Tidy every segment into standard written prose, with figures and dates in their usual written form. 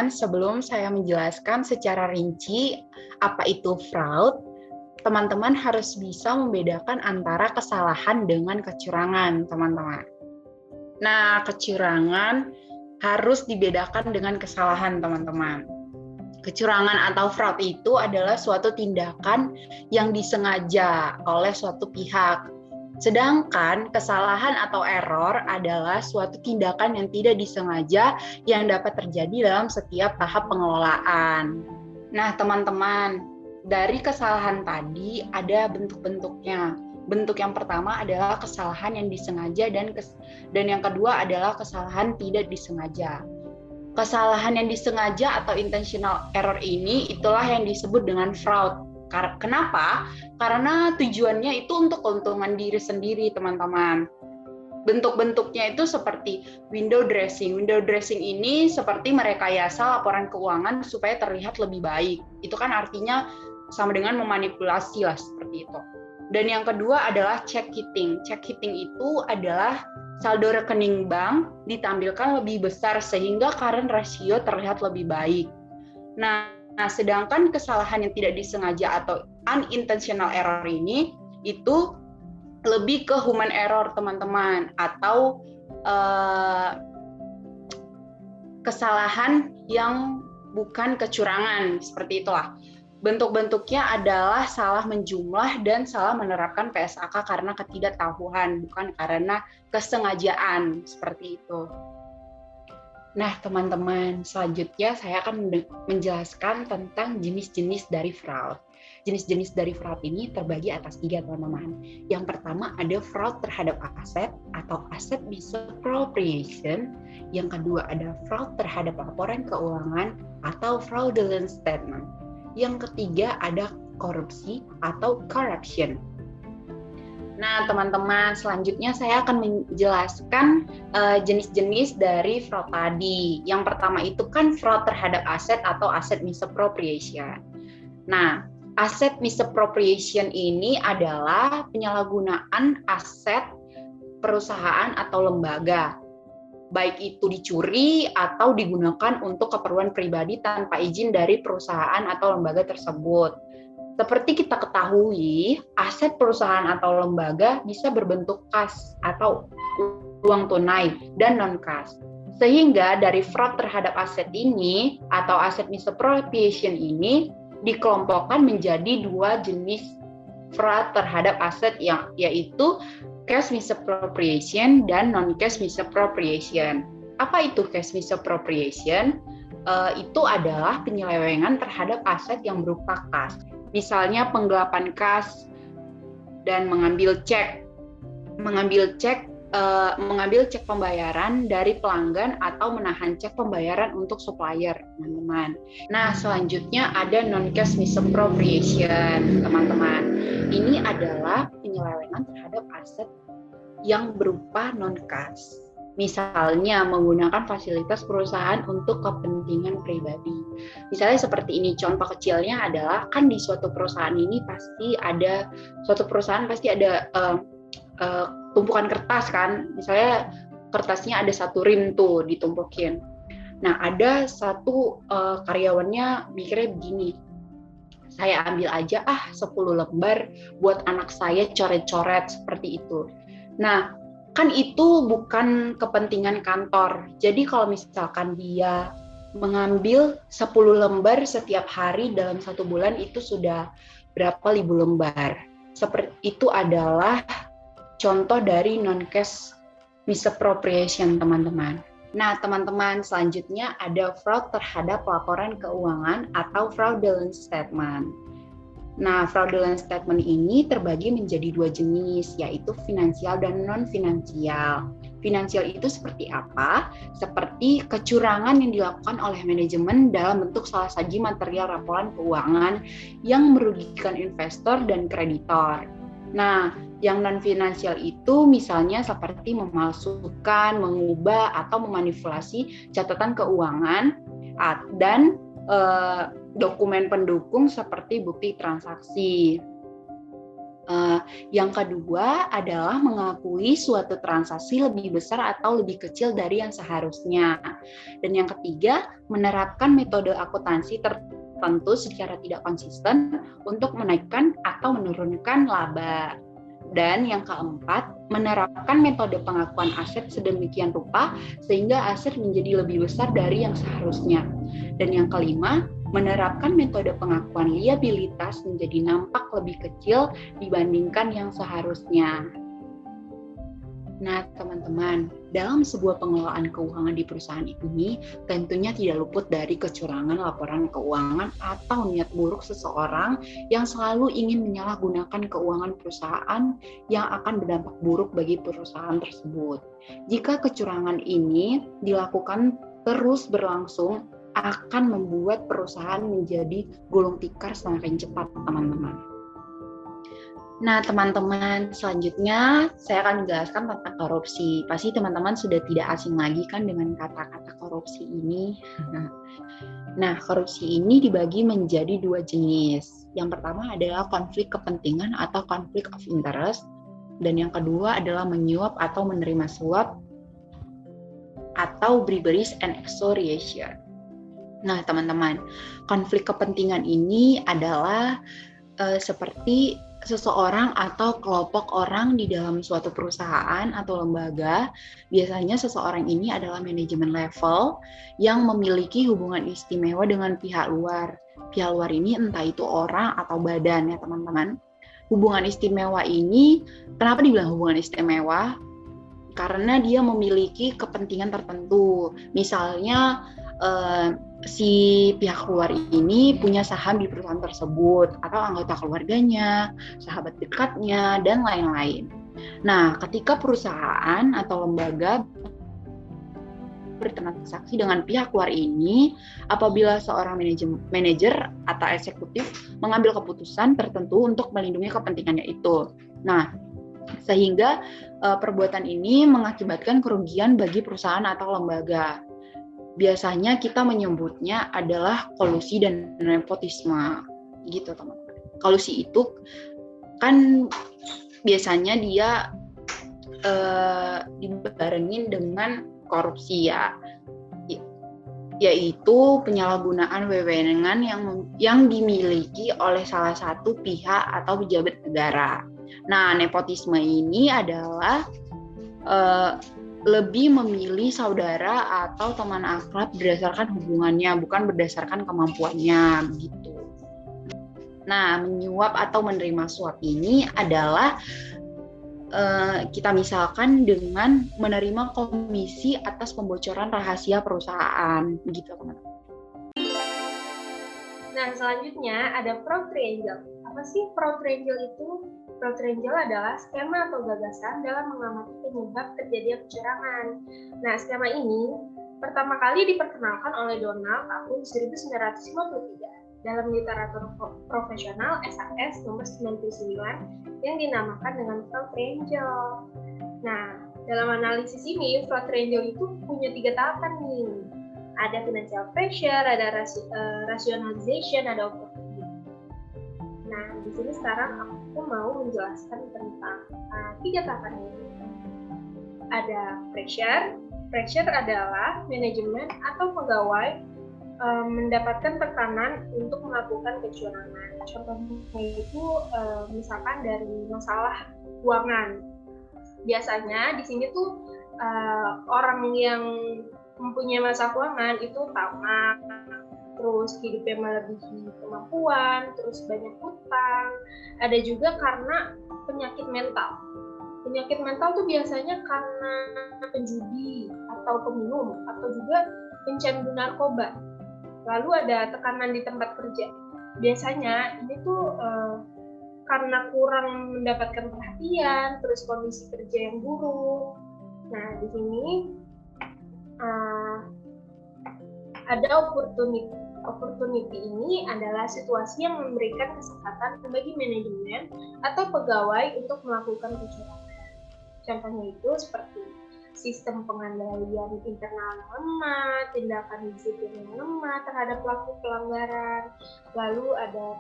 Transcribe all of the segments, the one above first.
teman-teman, sebelum saya menjelaskan secara rinci apa itu fraud, teman-teman harus bisa membedakan antara kesalahan dengan kecurangan, teman-teman. Nah, kecurangan harus dibedakan dengan kesalahan, teman-teman. Kecurangan atau fraud itu adalah suatu tindakan yang disengaja oleh suatu pihak. Sedangkan kesalahan atau error adalah suatu tindakan yang tidak disengaja yang dapat terjadi dalam setiap tahap pengelolaan. Nah, teman-teman, dari kesalahan tadi ada bentuk-bentuknya. Bentuk yang pertama adalah kesalahan yang disengaja dan yang kedua adalah kesalahan tidak disengaja. Kesalahan yang disengaja atau intentional error ini itulah yang disebut dengan fraud. Kenapa? Karena tujuannya itu untuk keuntungan diri sendiri, teman-teman. Bentuk-bentuknya itu seperti window dressing. Window dressing ini seperti merekayasa laporan keuangan supaya terlihat lebih baik. Itu kan artinya sama dengan memanipulasi lah, seperti itu. Dan yang kedua adalah check hitting. Check hitting itu adalah saldo rekening bank ditampilkan lebih besar sehingga current ratio terlihat lebih baik. Nah, sedangkan kesalahan yang tidak disengaja atau unintentional error ini itu lebih ke human error, teman-teman, atau kesalahan yang bukan kecurangan, seperti itulah. Bentuk-bentuknya adalah salah menjumlah dan salah menerapkan PSAK karena ketidaktahuan, bukan karena kesengajaan, seperti itu. Nah, teman-teman, selanjutnya saya akan menjelaskan tentang jenis-jenis dari fraud. Jenis-jenis dari fraud ini terbagi atas 3, teman-teman. Yang pertama ada fraud terhadap aset atau asset misappropriation. Yang kedua ada fraud terhadap laporan keuangan atau fraudulent statement. Yang ketiga ada korupsi atau corruption. Nah, teman-teman, selanjutnya saya akan menjelaskan jenis-jenis dari fraud tadi. Yang pertama itu kan fraud terhadap aset atau asset misappropriation. Nah, asset misappropriation ini adalah penyalahgunaan aset perusahaan atau lembaga, baik itu dicuri atau digunakan untuk keperluan pribadi tanpa izin dari perusahaan atau lembaga tersebut. Seperti kita ketahui, aset perusahaan atau lembaga bisa berbentuk kas atau uang tunai dan non-kas. Sehingga dari fraud terhadap aset ini atau aset misappropriation ini dikelompokkan menjadi 2 jenis fraud terhadap aset yaitu cash misappropriation dan non-cash misappropriation. Apa itu cash misappropriation? Itu adalah penyelewengan terhadap aset yang berupa kas. Misalnya penggelapan kas dan mengambil cek pembayaran dari pelanggan atau menahan cek pembayaran untuk supplier, teman-teman. Nah, selanjutnya ada non-cash misappropriation, teman-teman. Ini adalah penyelewengan terhadap aset yang berupa non-cash. Misalnya menggunakan fasilitas perusahaan untuk kepentingan pribadi. Misalnya seperti ini, contoh kecilnya adalah kan di suatu perusahaan ini pasti ada tumpukan kertas kan, misalnya kertasnya ada 1 rim tuh ditumpukin. Nah, ada satu karyawannya mikirnya begini, saya ambil aja 10 lembar buat anak saya coret-coret seperti itu. Nah, kan itu bukan kepentingan kantor. Jadi kalau misalkan dia mengambil 10 lembar setiap hari dalam 1 bulan itu sudah berapa ribu lembar. Seperti itu adalah contoh dari non-cash misappropriation, teman-teman. Nah, teman-teman, selanjutnya ada fraud terhadap laporan keuangan atau fraudulent statement. Nah, fraudulent statement ini terbagi menjadi 2 jenis, yaitu finansial dan non-finansial. Finansial itu seperti apa? Seperti kecurangan yang dilakukan oleh manajemen dalam bentuk salah saji material laporan keuangan yang merugikan investor dan kreditor. Nah, yang non-finansial itu misalnya seperti memalsukan, mengubah, atau memanipulasi catatan keuangan dan dokumen pendukung seperti bukti transaksi. Yang kedua adalah mengakui suatu transaksi lebih besar atau lebih kecil dari yang seharusnya. Dan yang ketiga, menerapkan metode akuntansi tertentu secara tidak konsisten untuk menaikkan atau menurunkan laba. Dan yang keempat, menerapkan metode pengakuan aset sedemikian rupa sehingga aset menjadi lebih besar dari yang seharusnya. Dan yang kelima, menerapkan metode pengakuan liabilitas menjadi nampak lebih kecil dibandingkan yang seharusnya. Nah, teman-teman, dalam sebuah pengelolaan keuangan di perusahaan ini tentunya tidak luput dari kecurangan laporan keuangan atau niat buruk seseorang yang selalu ingin menyalahgunakan keuangan perusahaan yang akan berdampak buruk bagi perusahaan tersebut. Jika kecurangan ini dilakukan terus berlangsung, akan membuat perusahaan menjadi gulung tikar semakin cepat, teman-teman. Nah, teman-teman, selanjutnya saya akan menjelaskan tentang korupsi. Pasti teman-teman sudah tidak asing lagi kan dengan kata-kata korupsi ini. Nah, korupsi ini dibagi menjadi dua jenis. Yang pertama adalah konflik kepentingan atau conflict of interest. Dan yang kedua adalah menyuap atau menerima suap atau bribery and extortion. Nah, teman-teman, konflik kepentingan ini adalah seperti seseorang atau kelompok orang di dalam suatu perusahaan atau lembaga. Biasanya seseorang ini adalah manajemen level yang memiliki hubungan istimewa dengan pihak luar. Pihak luar ini entah itu orang atau badan ya teman-teman. Hubungan istimewa ini, kenapa dibilang hubungan istimewa? Karena dia memiliki kepentingan tertentu. Misalnya si pihak luar ini punya saham di perusahaan tersebut atau anggota keluarganya, sahabat dekatnya, dan lain-lain. Nah, ketika perusahaan atau lembaga bertransaksi dengan pihak luar ini, apabila seorang manajer atau eksekutif mengambil keputusan tertentu untuk melindungi kepentingannya itu. Nah, sehingga perbuatan ini mengakibatkan kerugian bagi perusahaan atau lembaga. Biasanya kita menyebutnya adalah kolusi dan nepotisme, gitu teman-teman. Kolusi itu kan biasanya dia dibarengin dengan korupsi ya, yaitu penyalahgunaan wewenang yang dimiliki oleh salah satu pihak atau pejabat negara. Nah, nepotisme ini adalah lebih memilih saudara atau teman akrab berdasarkan hubungannya, bukan berdasarkan kemampuannya, begitu. Nah, menyuap atau menerima suap ini adalah kita misalkan dengan menerima komisi atas pembocoran rahasia perusahaan, begitu teman-teman. Nah, selanjutnya ada fraud triangle. Apa sih fraud triangle itu? Fraud triangle adalah skema atau gagasan dalam mengamati penyebab terjadinya kecurangan. Nah, skema ini pertama kali diperkenalkan oleh Donald tahun 1953 dalam literatur profesional SAS nomor 99 yang dinamakan dengan fraud triangle. Nah, dalam analisis ini, fraud triangle itu punya 3 tahapan nih. Ada financial pressure, ada rationalization, ada opportunity. Nah, di sini sekarang aku mau menjelaskan tentang 3 tahapan ini. Ada pressure. Pressure adalah manajemen atau pegawai mendapatkan tekanan untuk melakukan kecurangan. Contohnya itu misalkan dari masalah keuangan. Biasanya di sini tuh orang yang mempunyai masalah keuangan itu tamak, terus hidupnya melebihi kemampuan, terus banyak hutang. Ada juga karena penyakit mental. Penyakit mental tuh biasanya karena penjudi atau peminum atau juga pencandu narkoba. Lalu ada tekanan di tempat kerja. Biasanya ini tuh karena kurang mendapatkan perhatian, terus kondisi kerja yang buruk. Nah, di sini ada opportunity. Opportunity ini adalah situasi yang memberikan kesempatan bagi manajemen atau pegawai untuk melakukan kecurangan. Contohnya itu seperti sistem pengendalian internal yang lemah, tindakan disiplin yang lemah terhadap pelaku pelanggaran, lalu ada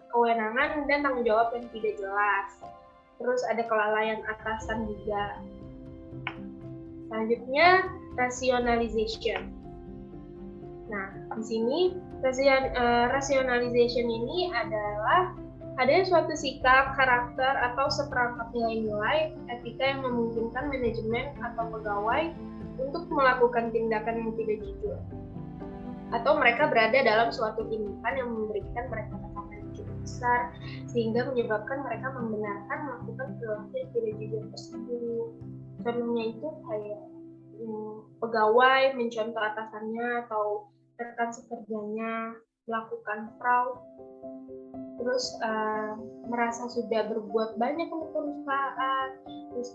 kewenangan dan tanggung jawab yang tidak jelas. Terus ada kelalaian atasan juga. Selanjutnya, rationalization. Nah, di sini rationalization ini adalah adanya suatu sikap, karakter, atau seperangkat nilai-nilai etika yang memungkinkan manajemen atau pegawai untuk melakukan tindakan yang tidak jujur. Atau mereka berada dalam suatu tindakan yang memberikan mereka tekanan yang cukup besar, sehingga menyebabkan mereka membenarkan melakukan perilaku yang tidak jujur tersebut. Contohnya itu kayak pegawai mencontoh atasannya atau rekan sekerjanya melakukan fraud, terus merasa sudah berbuat banyak untuk perusahaan, terus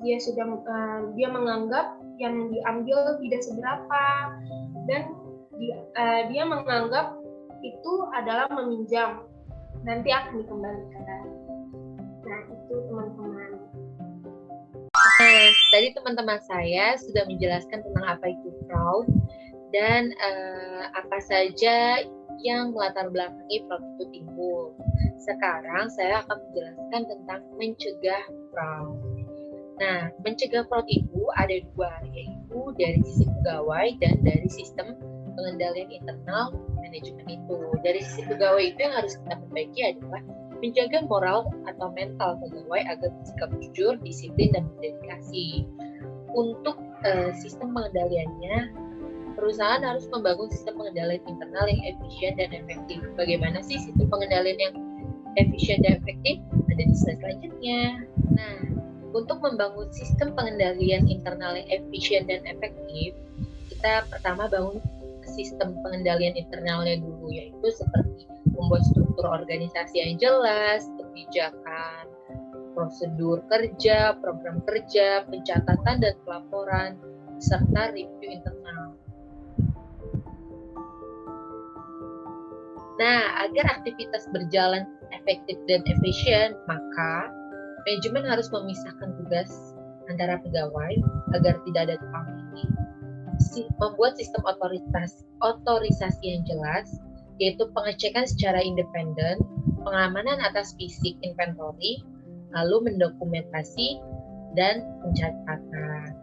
dia menganggap yang diambil tidak seberapa, dan dia menganggap itu adalah meminjam, nanti akan dikembalikan. Nah, itu teman-teman. Nah, tadi teman-teman saya sudah menjelaskan tentang apa itu fraud dan apa saja yang melatar belakangi fraud itu timbul. Sekarang saya akan menjelaskan tentang mencegah fraud. Nah, mencegah fraud itu ada dua, yaitu dari sisi pegawai dan dari sistem pengendalian internal manajemen itu. Dari sisi pegawai itu yang harus kita perbaiki adalah menjaga moral atau mental pegawai agar bersikap jujur, disiplin, dan berdedikasi. Untuk sistem pengendaliannya, perusahaan harus membangun sistem pengendalian internal yang efisien dan efektif. Bagaimana sih sistem pengendalian yang efisien dan efektif? Ada di slide selanjutnya. Nah, untuk membangun sistem pengendalian internal yang efisien dan efektif, kita pertama bangun sistem pengendalian internalnya dulu, yaitu seperti membuat struktur organisasi yang jelas, kebijakan, prosedur kerja, program kerja, pencatatan dan pelaporan, serta review internal. Nah, agar aktivitas berjalan efektif dan efisien, maka manajemen harus memisahkan tugas antara pegawai agar tidak ada tumpang tindih. Membuat sistem otorisasi yang jelas, yaitu pengecekan secara independen, pengamanan atas fisik inventory, lalu mendokumentasi dan pencatatan.